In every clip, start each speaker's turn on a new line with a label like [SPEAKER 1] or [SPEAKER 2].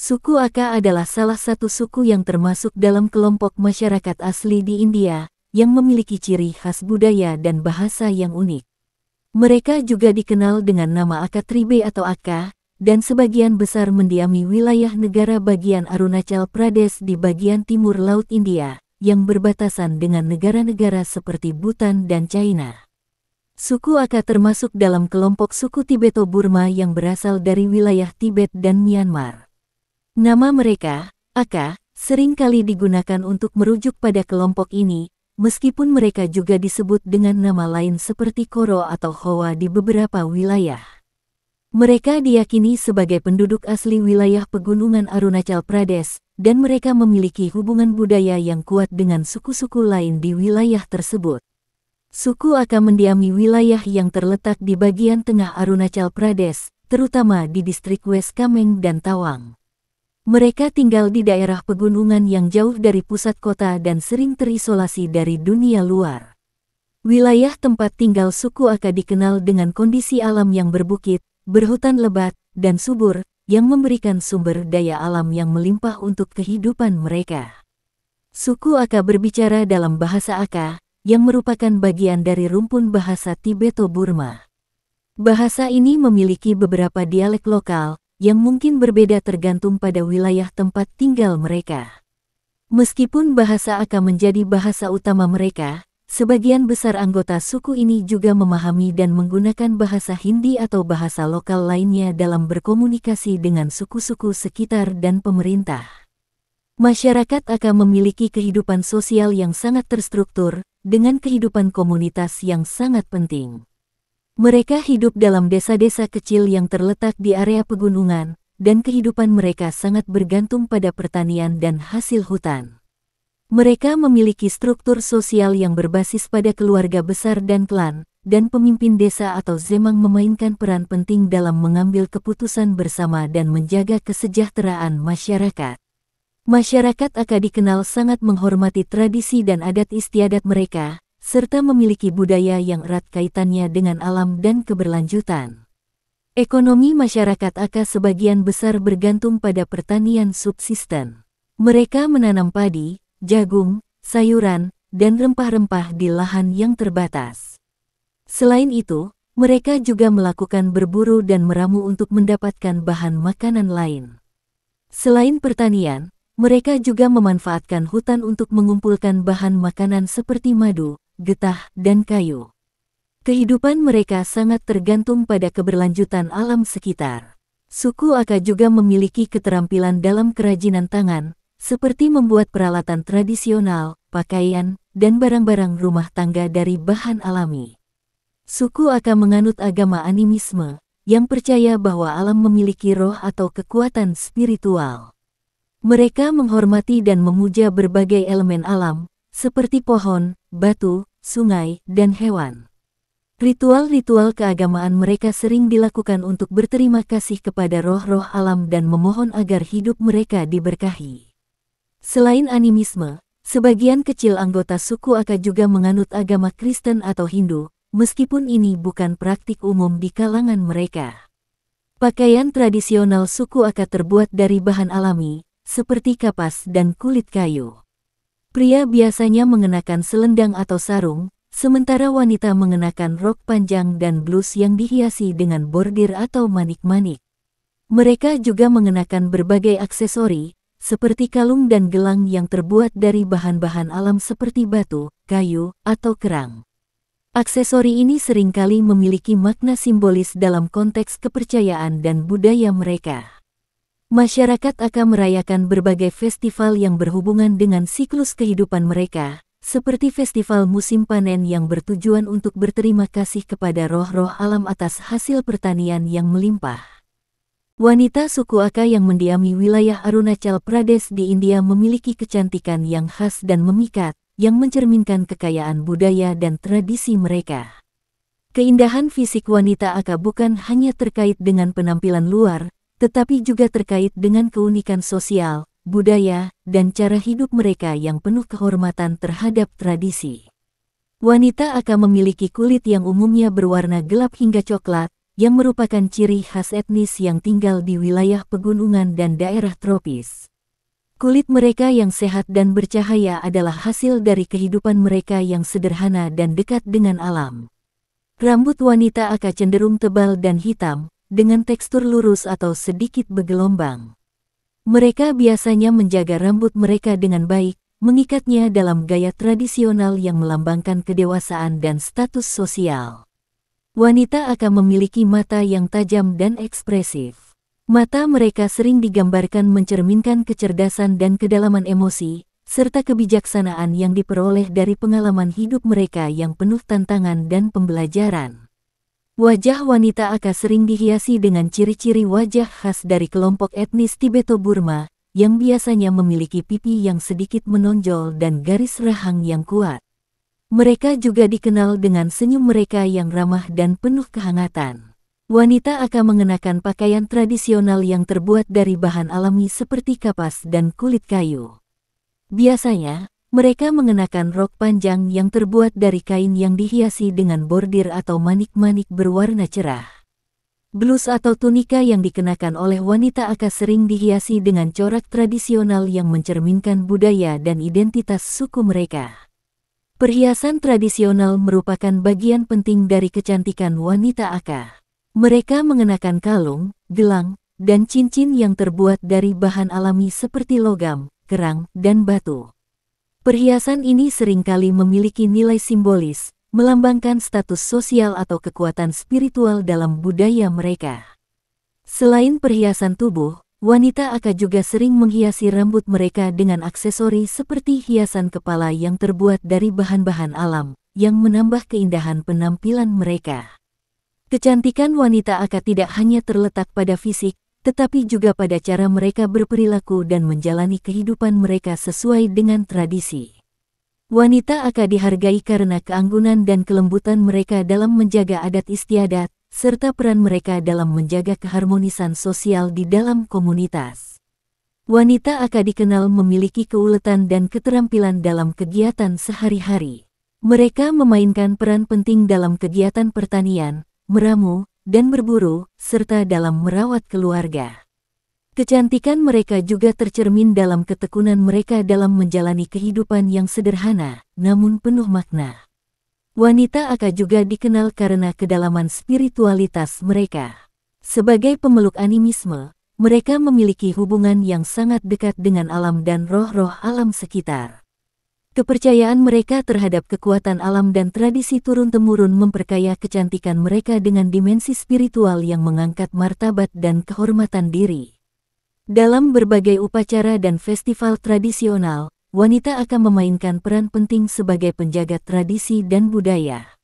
[SPEAKER 1] Suku Aka adalah salah satu suku yang termasuk dalam kelompok masyarakat asli di India, yang memiliki ciri khas budaya dan bahasa yang unik. Mereka juga dikenal dengan nama Aka Tribe atau Aka, dan sebagian besar mendiami wilayah negara bagian Arunachal Pradesh di bagian timur Laut India, yang berbatasan dengan negara-negara seperti Bhutan dan China. Suku Aka termasuk dalam kelompok suku Tibeto-Burma yang berasal dari wilayah Tibet dan Myanmar. Nama mereka, Aka, sering kali digunakan untuk merujuk pada kelompok ini, meskipun mereka juga disebut dengan nama lain seperti Koro atau Hoa di beberapa wilayah. Mereka diyakini sebagai penduduk asli wilayah pegunungan Arunachal Pradesh, dan mereka memiliki hubungan budaya yang kuat dengan suku-suku lain di wilayah tersebut. Suku Aka mendiami wilayah yang terletak di bagian tengah Arunachal Pradesh, terutama di distrik West Kameng dan Tawang. Mereka tinggal di daerah pegunungan yang jauh dari pusat kota dan sering terisolasi dari dunia luar. Wilayah tempat tinggal suku Aka dikenal dengan kondisi alam yang berbukit, berhutan lebat, dan subur, yang memberikan sumber daya alam yang melimpah untuk kehidupan mereka. Suku Aka berbicara dalam bahasa Aka, yang merupakan bagian dari rumpun bahasa Tibeto-Burma. Bahasa ini memiliki beberapa dialek lokal, yang mungkin berbeda tergantung pada wilayah tempat tinggal mereka. Meskipun bahasa Aka menjadi bahasa utama mereka, sebagian besar anggota suku ini juga memahami dan menggunakan bahasa Hindi atau bahasa lokal lainnya dalam berkomunikasi dengan suku-suku sekitar dan pemerintah. Masyarakat Aka memiliki kehidupan sosial yang sangat terstruktur, dengan kehidupan komunitas yang sangat penting. Mereka hidup dalam desa-desa kecil yang terletak di area pegunungan, dan kehidupan mereka sangat bergantung pada pertanian dan hasil hutan. Mereka memiliki struktur sosial yang berbasis pada keluarga besar dan klan, dan pemimpin desa atau zemang memainkan peran penting dalam mengambil keputusan bersama dan menjaga kesejahteraan masyarakat. Masyarakat Aka dikenal sangat menghormati tradisi dan adat istiadat mereka, serta memiliki budaya yang erat kaitannya dengan alam dan keberlanjutan. Ekonomi masyarakat Aka sebagian besar bergantung pada pertanian subsisten. Mereka menanam padi, jagung, sayuran, dan rempah-rempah di lahan yang terbatas. Selain itu, mereka juga melakukan berburu dan meramu untuk mendapatkan bahan makanan lain. Selain pertanian, mereka juga memanfaatkan hutan untuk mengumpulkan bahan makanan seperti madu, getah, dan kayu. Kehidupan mereka sangat tergantung pada keberlanjutan alam sekitar. Suku Aka juga memiliki keterampilan dalam kerajinan tangan, seperti membuat peralatan tradisional, pakaian, dan barang-barang rumah tangga dari bahan alami. Suku Aka menganut agama animisme, yang percaya bahwa alam memiliki roh atau kekuatan spiritual. Mereka menghormati dan memuja berbagai elemen alam, seperti pohon, batu, sungai, dan hewan. Ritual-ritual keagamaan mereka sering dilakukan untuk berterima kasih kepada roh-roh alam dan memohon agar hidup mereka diberkahi. Selain animisme, sebagian kecil anggota suku Aka juga menganut agama Kristen atau Hindu, meskipun ini bukan praktik umum di kalangan mereka. Pakaian tradisional suku Aka terbuat dari bahan alami, seperti kapas dan kulit kayu. Pria biasanya mengenakan selendang atau sarung, sementara wanita mengenakan rok panjang dan blus yang dihiasi dengan bordir atau manik-manik. Mereka juga mengenakan berbagai aksesori, seperti kalung dan gelang yang terbuat dari bahan-bahan alam seperti batu, kayu, atau kerang. Aksesori ini seringkali memiliki makna simbolis dalam konteks kepercayaan dan budaya mereka. Masyarakat akan merayakan berbagai festival yang berhubungan dengan siklus kehidupan mereka, seperti festival musim panen yang bertujuan untuk berterima kasih kepada roh-roh alam atas hasil pertanian yang melimpah. Wanita suku Aka yang mendiami wilayah Arunachal Pradesh di India memiliki kecantikan yang khas dan memikat, yang mencerminkan kekayaan budaya dan tradisi mereka. Keindahan fisik wanita Aka bukan hanya terkait dengan penampilan luar, tetapi juga terkait dengan keunikan sosial, budaya, dan cara hidup mereka yang penuh kehormatan terhadap tradisi. Wanita Aka memiliki kulit yang umumnya berwarna gelap hingga coklat, yang merupakan ciri khas etnis yang tinggal di wilayah pegunungan dan daerah tropis. Kulit mereka yang sehat dan bercahaya adalah hasil dari kehidupan mereka yang sederhana dan dekat dengan alam. Rambut wanita Aka cenderung tebal dan hitam, dengan tekstur lurus atau sedikit bergelombang. Mereka biasanya menjaga rambut mereka dengan baik, mengikatnya dalam gaya tradisional yang melambangkan kedewasaan dan status sosial. Wanita Aka memiliki mata yang tajam dan ekspresif. Mata mereka sering digambarkan mencerminkan kecerdasan dan kedalaman emosi, serta kebijaksanaan yang diperoleh dari pengalaman hidup mereka yang penuh tantangan dan pembelajaran. Wajah wanita Aka sering dihiasi dengan ciri-ciri wajah khas dari kelompok etnis Tibeto-Burma, yang biasanya memiliki pipi yang sedikit menonjol dan garis rahang yang kuat. Mereka juga dikenal dengan senyum mereka yang ramah dan penuh kehangatan. Wanita Aka mengenakan pakaian tradisional yang terbuat dari bahan alami seperti kapas dan kulit kayu. Biasanya, mereka mengenakan rok panjang yang terbuat dari kain yang dihiasi dengan bordir atau manik-manik berwarna cerah. Blus atau tunika yang dikenakan oleh wanita Aka sering dihiasi dengan corak tradisional yang mencerminkan budaya dan identitas suku mereka. Perhiasan tradisional merupakan bagian penting dari kecantikan wanita Aka. Mereka mengenakan kalung, gelang, dan cincin yang terbuat dari bahan alami seperti logam, kerang, dan batu. Perhiasan ini seringkali memiliki nilai simbolis, melambangkan status sosial atau kekuatan spiritual dalam budaya mereka. Selain perhiasan tubuh, wanita Aka juga sering menghiasi rambut mereka dengan aksesori seperti hiasan kepala yang terbuat dari bahan-bahan alam, yang menambah keindahan penampilan mereka. Kecantikan wanita Aka tidak hanya terletak pada fisik, tetapi juga pada cara mereka berperilaku dan menjalani kehidupan mereka sesuai dengan tradisi. Wanita Aka dihargai karena keanggunan dan kelembutan mereka dalam menjaga adat istiadat, serta peran mereka dalam menjaga keharmonisan sosial di dalam komunitas. Wanita Aka dikenal memiliki keuletan dan keterampilan dalam kegiatan sehari-hari. Mereka memainkan peran penting dalam kegiatan pertanian, meramu, dan berburu, serta dalam merawat keluarga. Kecantikan mereka juga tercermin dalam ketekunan mereka dalam menjalani kehidupan yang sederhana, namun penuh makna. Wanita Aka juga dikenal karena kedalaman spiritualitas mereka. Sebagai pemeluk animisme, mereka memiliki hubungan yang sangat dekat dengan alam dan roh-roh alam sekitar. Kepercayaan mereka terhadap kekuatan alam dan tradisi turun-temurun memperkaya kecantikan mereka dengan dimensi spiritual yang mengangkat martabat dan kehormatan diri. Dalam berbagai upacara dan festival tradisional, wanita akan memainkan peran penting sebagai penjaga tradisi dan budaya.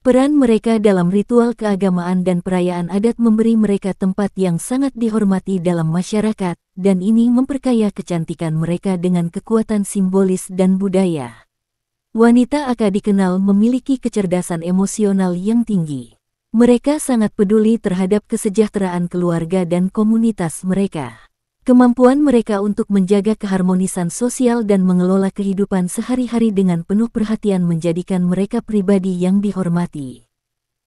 [SPEAKER 1] Peran mereka dalam ritual keagamaan dan perayaan adat memberi mereka tempat yang sangat dihormati dalam masyarakat, dan ini memperkaya kecantikan mereka dengan kekuatan simbolis dan budaya. Wanita Aka dikenal memiliki kecerdasan emosional yang tinggi. Mereka sangat peduli terhadap kesejahteraan keluarga dan komunitas mereka. Kemampuan mereka untuk menjaga keharmonisan sosial dan mengelola kehidupan sehari-hari dengan penuh perhatian menjadikan mereka pribadi yang dihormati.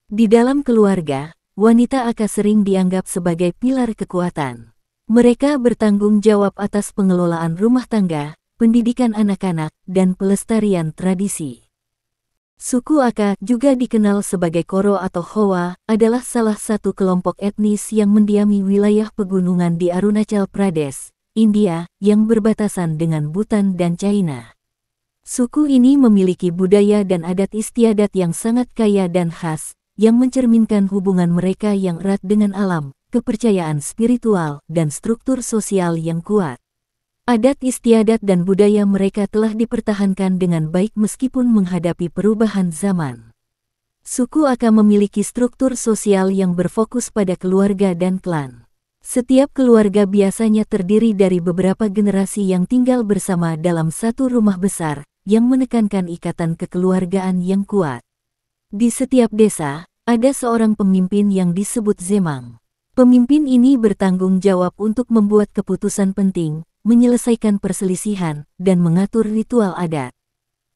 [SPEAKER 1] Di dalam keluarga, wanita Aka sering dianggap sebagai pilar kekuatan. Mereka bertanggung jawab atas pengelolaan rumah tangga, pendidikan anak-anak, dan pelestarian tradisi. Suku Aka, juga dikenal sebagai Koro atau Howa, adalah salah satu kelompok etnis yang mendiami wilayah pegunungan di Arunachal Pradesh, India, yang berbatasan dengan Bhutan dan China. Suku ini memiliki budaya dan adat istiadat yang sangat kaya dan khas, yang mencerminkan hubungan mereka yang erat dengan alam, kepercayaan spiritual, dan struktur sosial yang kuat. Adat istiadat dan budaya mereka telah dipertahankan dengan baik meskipun menghadapi perubahan zaman. Suku Aka memiliki struktur sosial yang berfokus pada keluarga dan klan. Setiap keluarga biasanya terdiri dari beberapa generasi yang tinggal bersama dalam satu rumah besar, yang menekankan ikatan kekeluargaan yang kuat. Di setiap desa, ada seorang pemimpin yang disebut Zemang. Pemimpin ini bertanggung jawab untuk membuat keputusan penting, menyelesaikan perselisihan, dan mengatur ritual adat.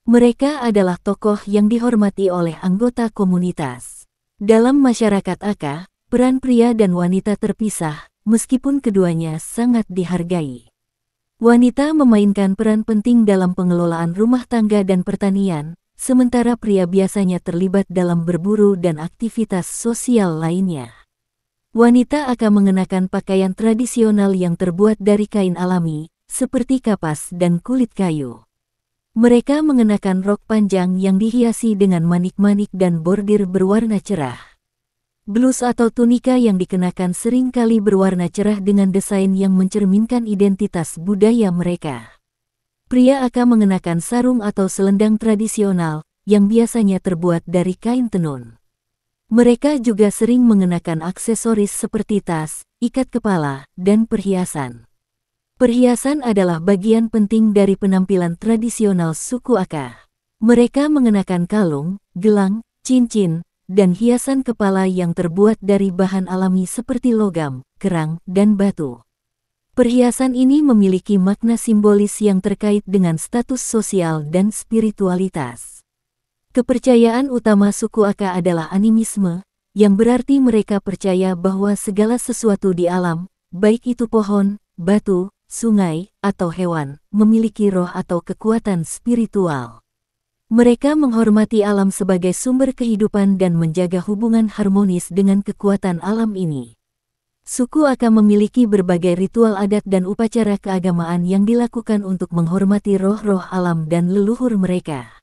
[SPEAKER 1] Mereka adalah tokoh yang dihormati oleh anggota komunitas. Dalam masyarakat Aka, Peran pria dan wanita terpisah, meskipun keduanya sangat dihargai. Wanita memainkan peran penting dalam pengelolaan rumah tangga dan pertanian, sementara pria biasanya terlibat dalam berburu dan aktivitas sosial lainnya. Wanita akan mengenakan pakaian tradisional yang terbuat dari kain alami, seperti kapas dan kulit kayu. Mereka mengenakan rok panjang yang dihiasi dengan manik-manik dan bordir berwarna cerah. Blus atau tunika yang dikenakan sering kali berwarna cerah dengan desain yang mencerminkan identitas budaya mereka. Pria akan mengenakan sarung atau selendang tradisional, yang biasanya terbuat dari kain tenun. Mereka juga sering mengenakan aksesoris seperti tas, ikat kepala, dan perhiasan. Perhiasan adalah bagian penting dari penampilan tradisional suku Aka. Mereka mengenakan kalung, gelang, cincin, dan hiasan kepala yang terbuat dari bahan alami seperti logam, kerang, dan batu. Perhiasan ini memiliki makna simbolis yang terkait dengan status sosial dan spiritualitas. Kepercayaan utama suku Aka adalah animisme, yang berarti mereka percaya bahwa segala sesuatu di alam, baik itu pohon, batu, sungai, atau hewan, memiliki roh atau kekuatan spiritual. Mereka menghormati alam sebagai sumber kehidupan dan menjaga hubungan harmonis dengan kekuatan alam ini. Suku akan memiliki berbagai ritual adat dan upacara keagamaan yang dilakukan untuk menghormati roh-roh alam dan leluhur mereka.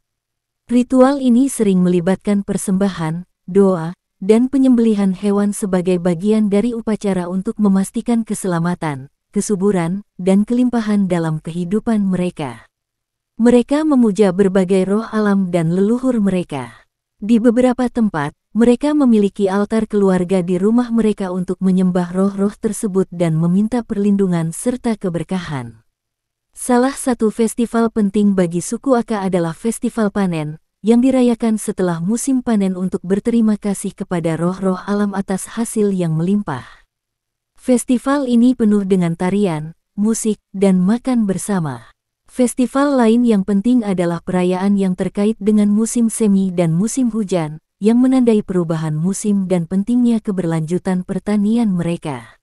[SPEAKER 1] Ritual ini sering melibatkan persembahan, doa, dan penyembelihan hewan sebagai bagian dari upacara untuk memastikan keselamatan, kesuburan, dan kelimpahan dalam kehidupan mereka. Mereka memuja berbagai roh alam dan leluhur mereka. Di beberapa tempat, mereka memiliki altar keluarga di rumah mereka untuk menyembah roh-roh tersebut dan meminta perlindungan serta keberkahan. Salah satu festival penting bagi suku Aka adalah Festival Panen, yang dirayakan setelah musim panen untuk berterima kasih kepada roh-roh alam atas hasil yang melimpah. Festival ini penuh dengan tarian, musik, dan makan bersama. Festival lain yang penting adalah perayaan yang terkait dengan musim semi dan musim hujan, yang menandai perubahan musim dan pentingnya keberlanjutan pertanian mereka.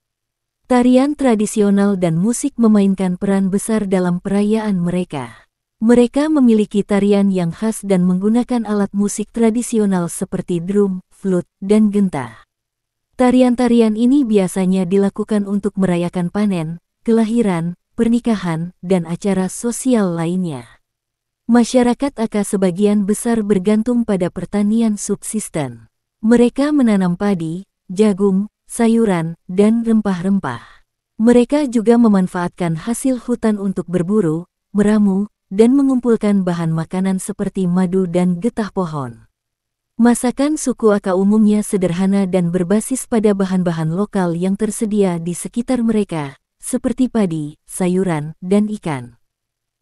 [SPEAKER 1] Tarian tradisional dan musik memainkan peran besar dalam perayaan mereka. Mereka memiliki tarian yang khas dan menggunakan alat musik tradisional seperti drum, flute, dan genta. Tarian-tarian ini biasanya dilakukan untuk merayakan panen, kelahiran, pernikahan, dan acara sosial lainnya. Masyarakat Aka sebagian besar bergantung pada pertanian subsisten. Mereka menanam padi, jagung, sayuran, dan rempah-rempah. Mereka juga memanfaatkan hasil hutan untuk berburu, meramu, dan mengumpulkan bahan makanan seperti madu dan getah pohon. Masakan suku Aka umumnya sederhana dan berbasis pada bahan-bahan lokal yang tersedia di sekitar mereka, seperti padi, sayuran, dan ikan.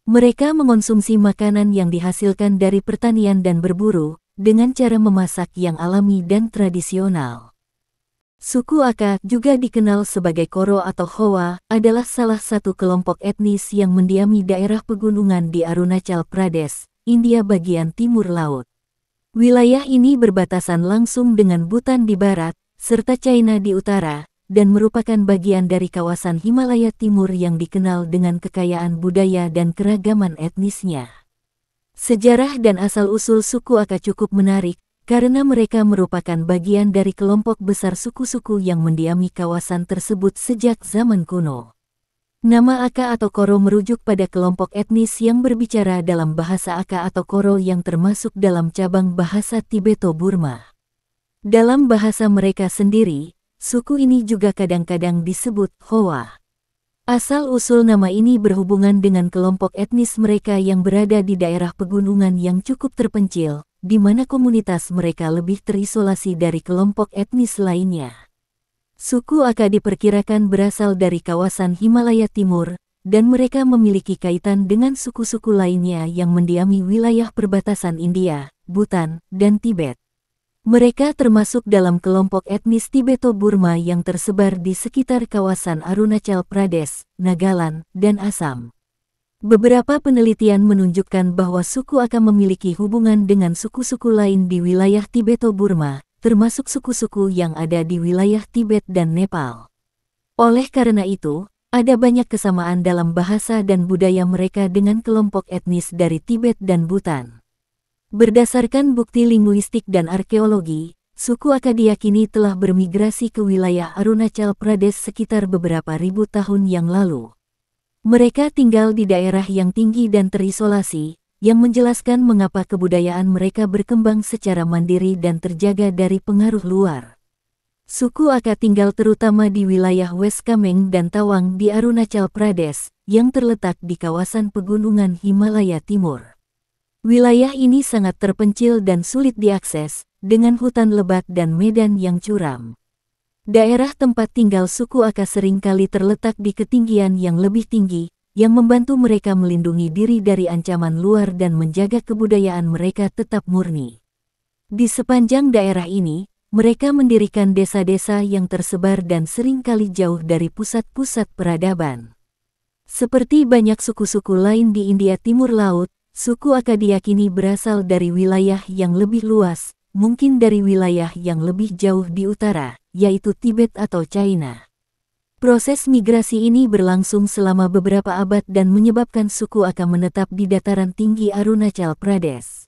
[SPEAKER 1] Mereka mengonsumsi makanan yang dihasilkan dari pertanian dan berburu, dengan cara memasak yang alami dan tradisional. Suku Aka, juga dikenal sebagai Koro atau Howa, adalah salah satu kelompok etnis yang mendiami daerah pegunungan di Arunachal Pradesh, India bagian timur laut. Wilayah ini berbatasan langsung dengan Bhutan di barat, serta China di utara, dan merupakan bagian dari kawasan Himalaya Timur yang dikenal dengan kekayaan budaya dan keragaman etnisnya. Sejarah dan asal-usul suku Aka cukup menarik, karena mereka merupakan bagian dari kelompok besar suku-suku yang mendiami kawasan tersebut sejak zaman kuno. Nama Aka atau Koro merujuk pada kelompok etnis yang berbicara dalam bahasa Aka atau Koro yang termasuk dalam cabang bahasa Tibeto-Burma. Dalam bahasa mereka sendiri, suku ini juga kadang-kadang disebut Howa. Asal-usul nama ini berhubungan dengan kelompok etnis mereka yang berada di daerah pegunungan yang cukup terpencil, di mana komunitas mereka lebih terisolasi dari kelompok etnis lainnya. Suku Aka diperkirakan berasal dari kawasan Himalaya Timur, dan mereka memiliki kaitan dengan suku-suku lainnya yang mendiami wilayah perbatasan India, Bhutan, dan Tibet. Mereka termasuk dalam kelompok etnis Tibeto-Burma yang tersebar di sekitar kawasan Arunachal Pradesh, Nagaland, dan Assam. Beberapa penelitian menunjukkan bahwa suku Aka memiliki hubungan dengan suku-suku lain di wilayah Tibeto-Burma, termasuk suku-suku yang ada di wilayah Tibet dan Nepal. Oleh karena itu, ada banyak kesamaan dalam bahasa dan budaya mereka dengan kelompok etnis dari Tibet dan Bhutan. Berdasarkan bukti linguistik dan arkeologi, suku Aka diyakini telah bermigrasi ke wilayah Arunachal Pradesh sekitar beberapa ribu tahun yang lalu. Mereka tinggal di daerah yang tinggi dan terisolasi, yang menjelaskan mengapa kebudayaan mereka berkembang secara mandiri dan terjaga dari pengaruh luar. Suku Aka tinggal terutama di wilayah West Kameng dan Tawang di Arunachal Pradesh, yang terletak di kawasan pegunungan Himalaya Timur. Wilayah ini sangat terpencil dan sulit diakses, dengan hutan lebat dan medan yang curam. Daerah tempat tinggal suku Aka seringkali terletak di ketinggian yang lebih tinggi, yang membantu mereka melindungi diri dari ancaman luar dan menjaga kebudayaan mereka tetap murni. Di sepanjang daerah ini, mereka mendirikan desa-desa yang tersebar dan seringkali jauh dari pusat-pusat peradaban. Seperti banyak suku-suku lain di India Timur Laut, suku Aka diyakini berasal dari wilayah yang lebih luas, mungkin dari wilayah yang lebih jauh di utara, yaitu Tibet atau China. Proses migrasi ini berlangsung selama beberapa abad dan menyebabkan suku Aka menetap di dataran tinggi Arunachal Pradesh.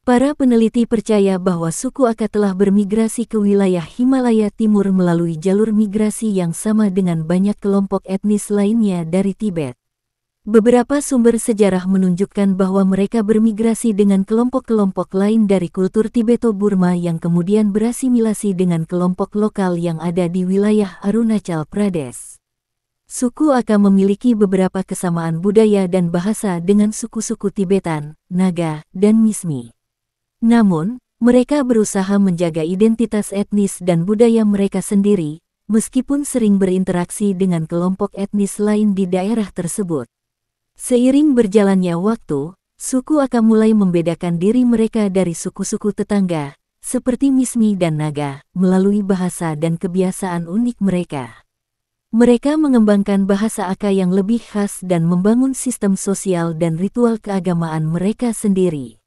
[SPEAKER 1] Para peneliti percaya bahwa suku Aka telah bermigrasi ke wilayah Himalaya Timur melalui jalur migrasi yang sama dengan banyak kelompok etnis lainnya dari Tibet. Beberapa sumber sejarah menunjukkan bahwa mereka bermigrasi dengan kelompok-kelompok lain dari kultur Tibeto-Burma yang kemudian berasimilasi dengan kelompok lokal yang ada di wilayah Arunachal Pradesh. Suku Aka memiliki beberapa kesamaan budaya dan bahasa dengan suku-suku Tibetan, Naga, dan Mismi. Namun, mereka berusaha menjaga identitas etnis dan budaya mereka sendiri, meskipun sering berinteraksi dengan kelompok etnis lain di daerah tersebut. Seiring berjalannya waktu, suku Aka mulai membedakan diri mereka dari suku-suku tetangga, seperti Mismi dan Naga, melalui bahasa dan kebiasaan unik mereka. Mereka mengembangkan bahasa Aka yang lebih khas dan membangun sistem sosial dan ritual keagamaan mereka sendiri.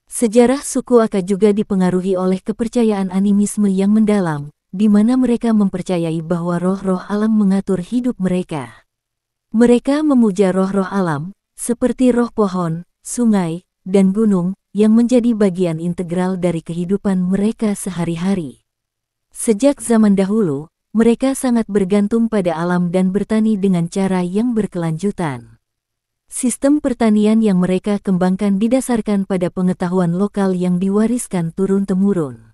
[SPEAKER 1] Sejarah suku Aka juga dipengaruhi oleh kepercayaan animisme yang mendalam, di mana mereka mempercayai bahwa roh-roh alam mengatur hidup mereka. Mereka memuja roh-roh alam, seperti roh pohon, sungai, dan gunung, yang menjadi bagian integral dari kehidupan mereka sehari-hari. Sejak zaman dahulu, mereka sangat bergantung pada alam dan bertani dengan cara yang berkelanjutan. Sistem pertanian yang mereka kembangkan didasarkan pada pengetahuan lokal yang diwariskan turun-temurun.